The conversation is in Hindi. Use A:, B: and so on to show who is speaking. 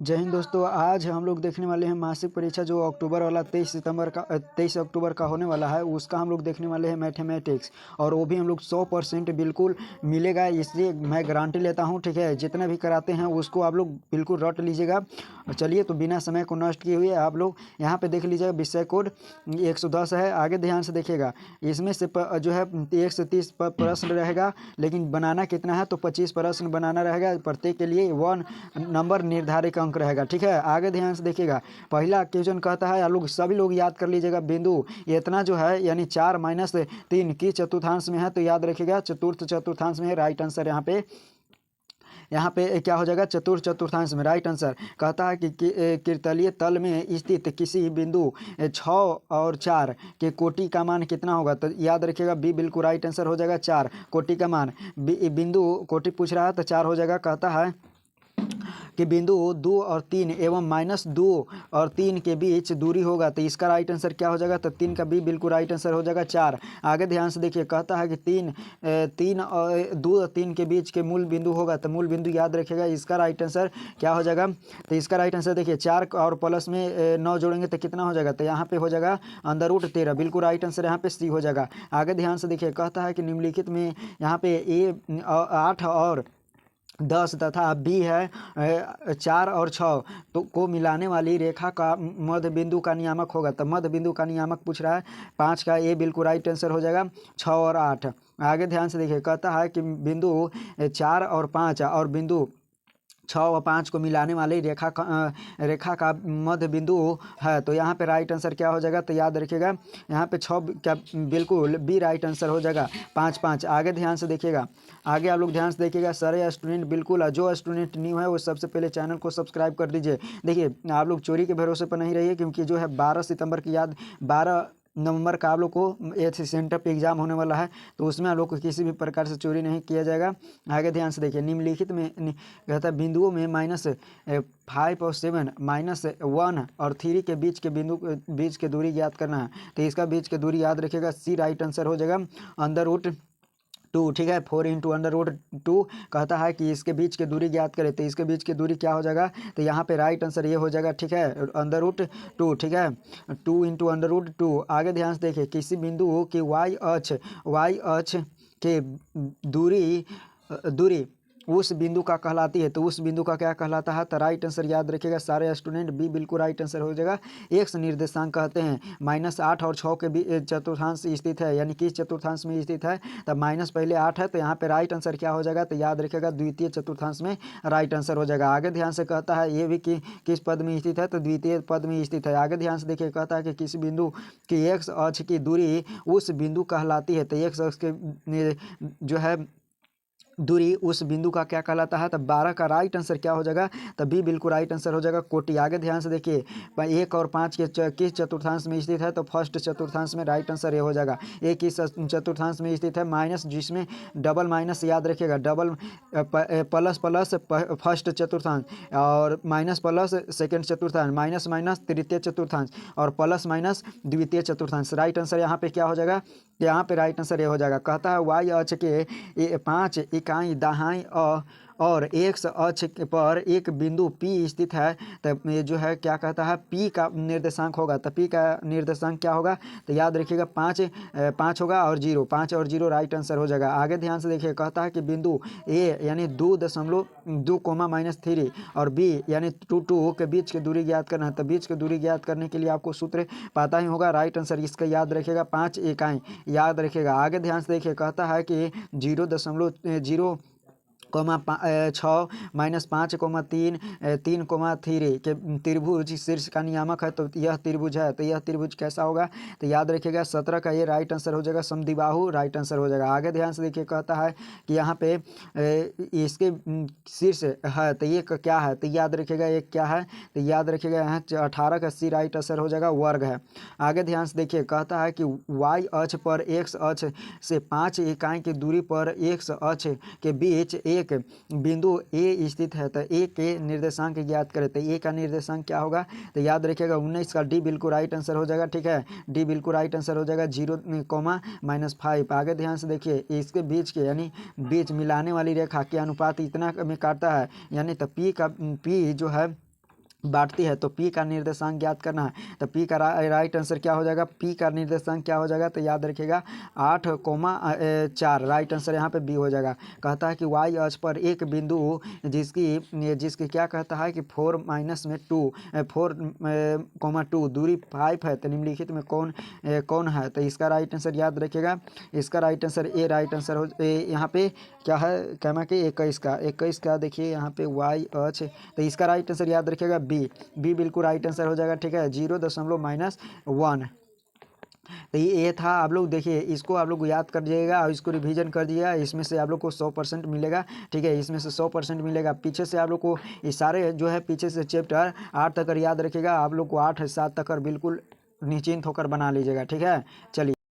A: जय हिंद दोस्तों। आज हम लोग देखने वाले हैं मासिक परीक्षा जो अक्टूबर वाला 23 अक्टूबर का होने वाला है, उसका हम लोग देखने वाले हैं मैथमेटिक्स। और वो भी हम लोग 100% बिल्कुल मिलेगा, इसलिए मैं गारंटी लेता हूँ। ठीक है, जितना भी कराते हैं उसको आप लोग बिल्कुल रट लीजिएगा। चलिए, तो बिना समय को नष्ट किए हुए आप लोग यहाँ पे देख लीजिएगा। विषय कोड 110 है। आगे ध्यान से देखिएगा। इसमें से जो है 1 से 30 प्रश्न रहेगा, लेकिन बनाना कितना है तो 25 प्रश्न बनाना रहेगा। प्रत्येक के लिए 1 नंबर निर्धारित अंक रहेगा। ठीक है, आगे ध्यान से देखिएगा। पहला क्वेश्चन कहता है, आप लोग सभी लोग याद कर लीजिएगा, बिंदु इतना जो है यानी 4-3 की चतुर्थांश में है, तो याद रखिएगा चतुर्थ चतुर्थांश में है। राइट आंसर यहाँ पे क्या हो जाएगा, चतुर्थ चतुर्थांश में। राइट आंसर कहता है कि कीर्तलीय तल में स्थित किसी बिंदु 6 और 4 के कोटि का मान कितना होगा, तो याद रखिएगा बी बिल्कुल राइट आंसर हो जाएगा। 4 कोटि का मान, बिंदु कोटि पूछ रहा है तो 4 हो जाएगा। कहता है कि बिंदु 2 और 3 एवं -2 और 3 के बीच दूरी होगा, तो इसका राइट आंसर क्या हो जाएगा, तो 3 का बी बिल्कुल राइट आंसर हो जाएगा। 4 आगे ध्यान से देखिए। कहता है कि 3 और 2 और 3 के बीच के मूल बिंदु होगा, तो मूल बिंदु याद रखिएगा। इसका राइट आंसर क्या हो जाएगा, तो इसका राइट आंसर देखिए 4 और प्लस में 9 जोड़ेंगे तो कितना हो जाएगा, तो यहाँ पे हो जाएगा √13। बिल्कुल राइट आंसर यहाँ पे सी हो जाएगा। आगे ध्यान से देखिए। कहता है कि निम्नलिखित में यहाँ पे 8 और 10 तथा बी है 4 और 6 तो को मिलाने वाली रेखा का मध्य बिंदु का नियामक होगा, तो मध्य बिंदु का नियामक पूछ रहा है। 5 का ए बिल्कुल राइट आंसर हो जाएगा। 6 और 8 आगे ध्यान से देखिए। कहता है कि बिंदु 4 और 5 और बिंदु 6 व 5 को मिलाने वाली रेखा का मध्य बिंदु है, तो यहाँ पे राइट आंसर क्या हो जाएगा, तो याद रखिएगा यहाँ पे 6 क्या बिल्कुल बी राइट आंसर हो जाएगा। 5 आगे ध्यान से देखिएगा। आगे आप लोग ध्यान से देखिएगा। सारे स्टूडेंट बिल्कुल, जो स्टूडेंट न्यू है वो सबसे पहले चैनल को सब्सक्राइब कर दीजिए। देखिए, आप लोग चोरी के भरोसे पर नहीं रहिए, क्योंकि जो है 12 सितंबर की याद 12 नवंबर का आप लोग को एथ सेंटर पे एग्जाम होने वाला है, तो उसमें आप लोग को किसी भी प्रकार से चोरी नहीं किया जाएगा। आगे ध्यान से देखिए। निम्नलिखित में कहता है बिंदुओं में -5 और 7 -1 और 3 के बीच के बिंदु बीच के दूरी ज्ञात करना है, तो इसका बीच की दूरी याद रखिएगा। सी राइट आंसर हो जाएगा √2। ठीक है, 4 × √2 कहता है कि इसके बीच की दूरी ज्ञात करें, तो इसके बीच की दूरी क्या हो जाएगा, तो यहाँ पे राइट आंसर ये हो जाएगा। ठीक है, √2। ठीक है, 2 × √2। आगे ध्यान से देखिए। किसी बिंदु की y अक्ष के दूरी दूरी उस बिंदु का कहलाती है, तो उस बिंदु का क्या कहलाता है, तो राइट आंसर याद रखिएगा सारे स्टूडेंट बी बिल्कुल राइट आंसर हो जाएगा। एक्स निर्देशांक कहते हैं -8 और 6 के बीच चतुर्थांश स्थित है, यानी किस चतुर्थांश में स्थित है, तब माइनस पहले 8 है, तो यहाँ पे राइट आंसर क्या हो जाएगा, तो याद रखिएगा द्वितीय चतुर्थांश में राइट आंसर हो जाएगा। आगे ध्यान से कहता है ये भी किस पद में स्थित है, तो द्वितीय पद में स्थित है। आगे ध्यान से देखिए। कहता है कि किसी बिंदु की एक्स अक्ष की दूरी उस बिंदु कहलाती है, तो एक्स अक्ष के जो है दूरी उस बिंदु का क्या कहलाता है, तब 12 का राइट आंसर क्या हो जाएगा, तब बी बिल्कुल राइट आंसर हो जाएगा। कोटि। आगे ध्यान से देखिए। 1 और 5 के किस चतुर्थांश में स्थित है, तो फर्स्ट चतुर्थांश में राइट आंसर ये हो जाएगा। एक किस चतुर्थांश में स्थित है, माइनस जिसमें डबल माइनस याद रखिएगा, डबल प्लस प्लस फर्स्ट चतुर्थांश और माइनस प्लस सेकेंड चतुर्थांश, माइनस माइनस तृतीय चतुर्थांश और प्लस माइनस द्वितीय चतुर्थांश। राइट आंसर यहाँ पे क्या हो जाएगा, यहाँ पे राइट आंसर ये हो जाएगा। कहता है वाई अक्ष के 5 इकाई दाहाई और एक्स अक्ष पर एक बिंदु P स्थित है, तब ये जो है क्या कहता है, P का निर्देशांक होगा, तो P का निर्देशांक क्या होगा, तो याद रखिएगा 5 होगा और 0, 5 और 0 राइट आंसर हो जाएगा। आगे ध्यान से देखिए। कहता है कि बिंदु A यानी 2.2, -3 और B यानी 2 के बीच की दूरी ज्ञात करना है, तो बीच की दूरी ज्ञात करने के लिए आपको सूत्र पता ही होगा। राइट आंसर इसका याद रखिएगा 5 इकाई याद रखिएगा। आगे ध्यान से देखिए। कहता है कि 0.0 6 -5 3 3 के त्रिभुज शीर्ष का नियामक है, तो यह त्रिभुज है, तो यह त्रिभुज कैसा होगा, तो याद रखिएगा 17 का ये राइट आंसर हो जाएगा। समद्विबाहु राइट आंसर हो जाएगा। आगे ध्यान से देखिए। कहता है कि यहाँ पे इसके शीर्ष है, तो ये क्या है, तो याद रखिएगा ये क्या है, तो याद रखिएगा यहाँ 18 का सी राइट आंसर हो जाएगा, वर्ग है। आगे ध्यान से देखिए। कहता है कि वाई अक्ष पर एक्स अक्ष से 5 इकाई की दूरी पर एक्स अक्ष के बीच एक बिंदु ए स्थित है, तो ए के निर्देशांक ज्ञात करें, तो ए का निर्देशांक क्या होगा, तो याद रखिएगा 19 का डी बिल्कुल राइट आंसर हो जाएगा। ठीक है, डी बिल्कुल राइट आंसर हो जाएगा। 0, -5। आगे ध्यान से देखिए। इसके बीच के यानी बीच मिलाने वाली रेखा के अनुपात इतना में काटता है, यानी तो पी जो है बांटती है तो पी का निर्देशांक ज्ञात करना है। तो पी का राइट आंसर क्या हो जाएगा, पी का निर्देशांक क्या हो जाएगा, तो याद रखिएगा 8,4। राइट आंसर यहाँ पे बी हो जाएगा। कहता है कि वाई अक्ष पर एक बिंदु जिसकी जिसकी क्या कहता है कि 4-2 दूरी 5 है, तो निम्नलिखित में कौन है। तो इसका राइट आंसर याद रखिएगा, इसका right answer A right answer हो यहाँ पे क्या है, कहना कि 21 का देखिए यहाँ पे वाई अक्ष, तो इसका राइट आंसर याद रखिएगा बी बिल्कुल राइट आंसर हो जाएगा। ठीक है, 0.-1। तो ये था। आप लोग देखिए, इसको आप लोग याद कर जाइएगा और इसको रिवीजन कर दिएगा, इसमें से आप लोग को 100% मिलेगा। ठीक है, इसमें से 100% मिलेगा। पीछे से आप लोग को ये सारे जो है पीछे से चैप्टर 8 तक याद रखिएगा। आप लोग को 8 7 तक बिल्कुल निश्चिंत होकर बना लीजिएगा। ठीक है, चलिए।